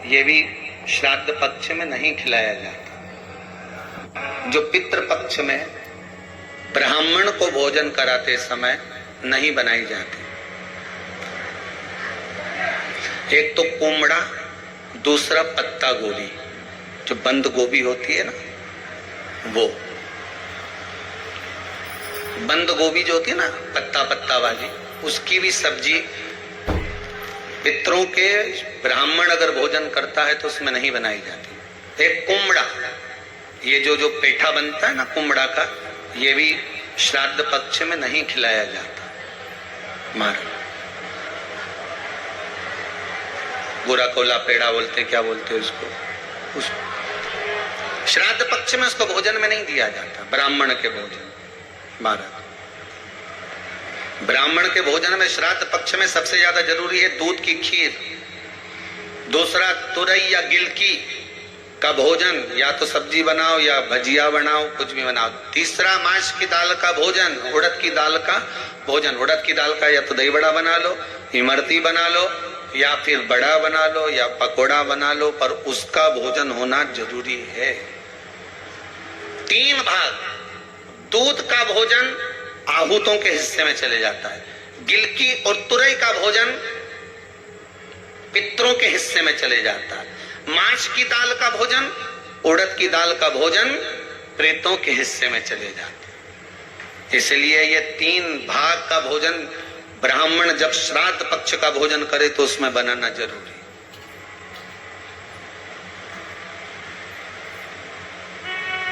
ये भी श्राद्ध पक्ष में नहीं खिलाया जाता। जो पितृ पक्ष में ब्राह्मण को भोजन कराते समय नहीं बनाई जाती। एक तो कुमड़ा, दूसरा पत्ता गोभी, जो बंद गोभी होती है ना, वो बंद गोभी जो होती है ना पत्ता पत्ता वाली, उसकी भी सब्जी पितरों के ब्राह्मण अगर भोजन करता है तो उसमें नहीं बनाई जाती। एक कुमड़ा, ये जो पेठा बनता है ना कुमड़ा का, ये भी श्राद्ध पक्ष में नहीं खिलाया जाता। महाराज बुरा कोला पेड़ा बोलते, क्या बोलते हैं उसको, उस श्राद्ध पक्ष में उसको भोजन में नहीं दिया जाता। ब्राह्मण के भोजन, महाराज ब्राह्मण के भोजन में श्राद्ध पक्ष में सबसे ज्यादा जरूरी है दूध की खीर, दूसरा तुरई या गिलकी का भोजन, या तो सब्जी बनाओ या भजिया बनाओ, कुछ भी बनाओ। तीसरा मांस की दाल का भोजन, उड़द की दाल का भोजन। उड़द की दाल का या तो दही बड़ा बना लो, इमरती बना लो, या फिर बड़ा बना लो, या पकोड़ा बना लो, पर उसका भोजन होना जरूरी है। 3 भाग दूध का भोजन आहूतों के हिस्से में चले जाता है, गिलकी और तुरई का भोजन पितरों के हिस्से में चले जाता है, मांस की दाल का भोजन, उड़द की दाल का भोजन प्रेतों के हिस्से में चले जाता है। इसलिए ये 3 भाग का भोजन ब्राह्मण जब श्राद्ध पक्ष का भोजन करे तो उसमें बनाना जरूरी है।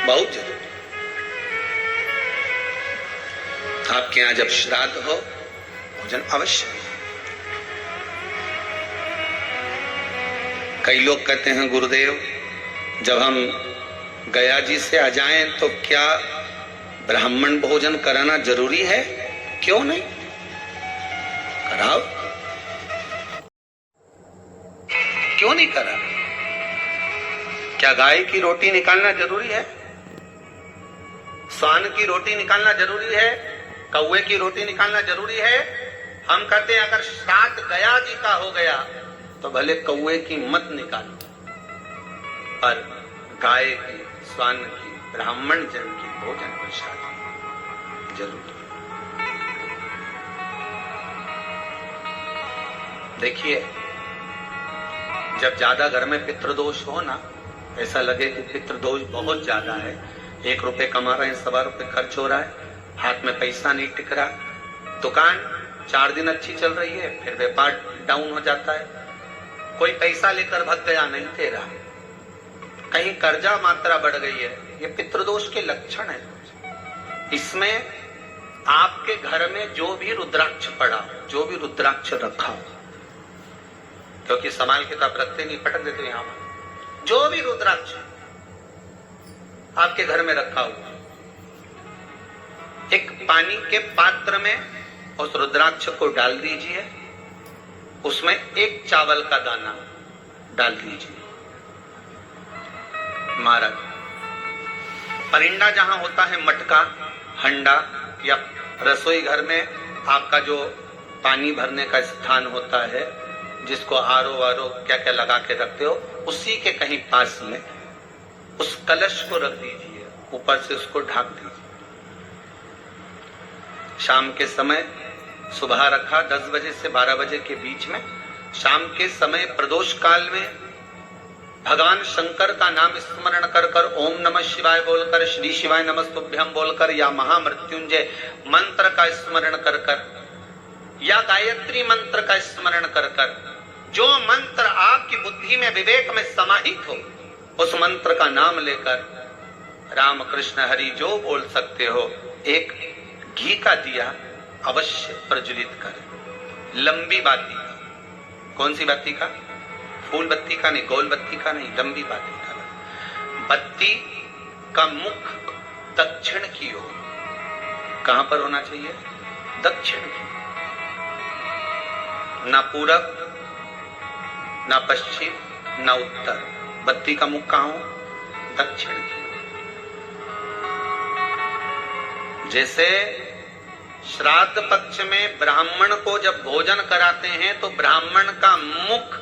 बहुत जरूरी। आपके यहां जब श्राद्ध हो भोजन अवश्य। कई लोग कहते हैं गुरुदेव जब हम गया जी से आ जाएं तो क्या ब्राह्मण भोजन कराना जरूरी है? क्यों नहीं, कराओ, क्यों नहीं करा? क्या गाय की रोटी निकालना जरूरी है? स्वान की रोटी निकालना जरूरी है? कौवे की रोटी निकालना जरूरी है? हम कहते हैं अगर श्राद्ध गया जी का हो गया तो भले कौवे की मत निकालो, पर गाय की, स्वान की, ब्राह्मण जन की भोजन प्रसाद जरूर। देखिए जब ज्यादा घर में पितृदोष हो ना, ऐसा लगे कि पितृदोष बहुत ज्यादा है, 1 रुपए कमा रहे हैं, 1.25 रुपए खर्च हो रहा है, हाथ में पैसा नहीं टिक रहा, दुकान 4 दिन अच्छी चल रही है, फिर व्यापार डाउन हो जाता है, कोई पैसा लेकर भग गया, नहीं दे रहा, कहीं कर्जा मात्रा बढ़ गई है, ये पितृदोष के लक्षण है। इसमें आपके घर में जो भी रुद्राक्ष पड़ा, जो भी रुद्राक्ष रखा हो, क्योंकि संभाल के तो आप रखते नहीं, पटक देते यहां पर, जो भी रुद्राक्ष आपके घर में रखा हुआ, एक पानी के पात्र में उस रुद्राक्ष को डाल दीजिए, उसमें 1 चावल का दाना डाल दीजिए। महाराज परिंदा जहां होता है, मटका, हंडा या रसोई घर में आपका जो पानी भरने का स्थान होता है, जिसको आरो वारो क्या क्या लगा के रखते हो, उसी के कहीं पास में उस कलश को रख दीजिए, ऊपर से उसको ढक दीजिए। शाम के समय, सुबह रखा 10 बजे से 12 बजे के बीच में, शाम के समय प्रदोष काल में भगवान शंकर का नाम स्मरण कर कर, ओम नमः शिवाय बोलकर, श्री शिवाय नमस्तुभ्यम बोलकर, या महामृत्युंजय मंत्र का स्मरण कर कर, या गायत्री मंत्र का स्मरण कर कर, जो मंत्र आपकी बुद्धि में, विवेक में समाहित हो, उस मंत्र का नाम लेकर राम कृष्ण हरि जो बोल सकते हो, एक घी का दिया अवश्य प्रज्वलित कर। लंबी बाती का, कौन सी बाती का? फूल बत्ती का नहीं, गोल बत्ती का नहीं, लंबी बाती का। बत्ती का मुख दक्षिण की ओर, कहां पर होना चाहिए? दक्षिण की, ना पूरब, ना पश्चिम, ना उत्तर। बत्ती का मुख कहां हो? दक्षिण की। जैसे श्राद्ध पक्ष में ब्राह्मण को जब भोजन कराते हैं तो ब्राह्मण का मुख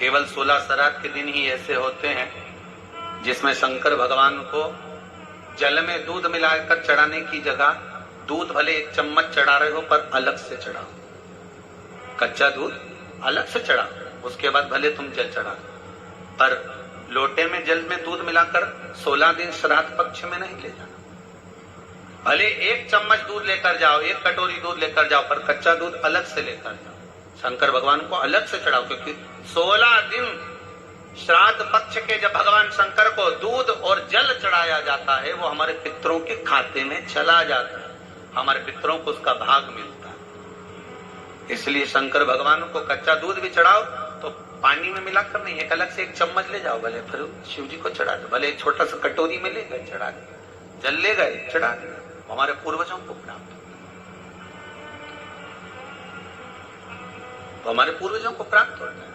केवल 16 श्राद्ध के दिन ही ऐसे होते हैं जिसमें शंकर भगवान को जल में दूध मिलाकर चढ़ाने की जगह दूध भले 1 चम्मच चढ़ा रहे हो पर अलग से चढ़ाओ, कच्चा दूध अलग से चढ़ाओ, उसके बाद भले तुम जल चढ़ा, पर लोटे में जल में दूध मिलाकर 16 दिन श्राद्ध पक्ष में नहीं ले जाना। भले 1 चम्मच दूध लेकर जाओ, 1 कटोरी दूध लेकर जाओ, पर कच्चा दूध अलग से लेकर जाओ, शंकर भगवान को अलग से चढ़ाओ, क्योंकि 16 दिन श्राद्ध पक्ष के जब भगवान शंकर को दूध और जल चढ़ाया जाता है वो हमारे पितरों के खाते में चला जाता है, हमारे पितरों को उसका भाग मिलता है। इसलिए शंकर भगवान को कच्चा दूध भी चढ़ाओ तो पानी में मिलाकर नहीं, एक अलग से 1 चम्मच ले जाओ, भले फिर शिव जी को चढ़ा दो, भले एक छोटा सा कटोरी में ले गए चढ़ा दिया, जल ले गए चढ़ा दिया, हमारे पूर्वजों को प्राप्त, तो हमारे पूर्वजों को प्राप्त होता है।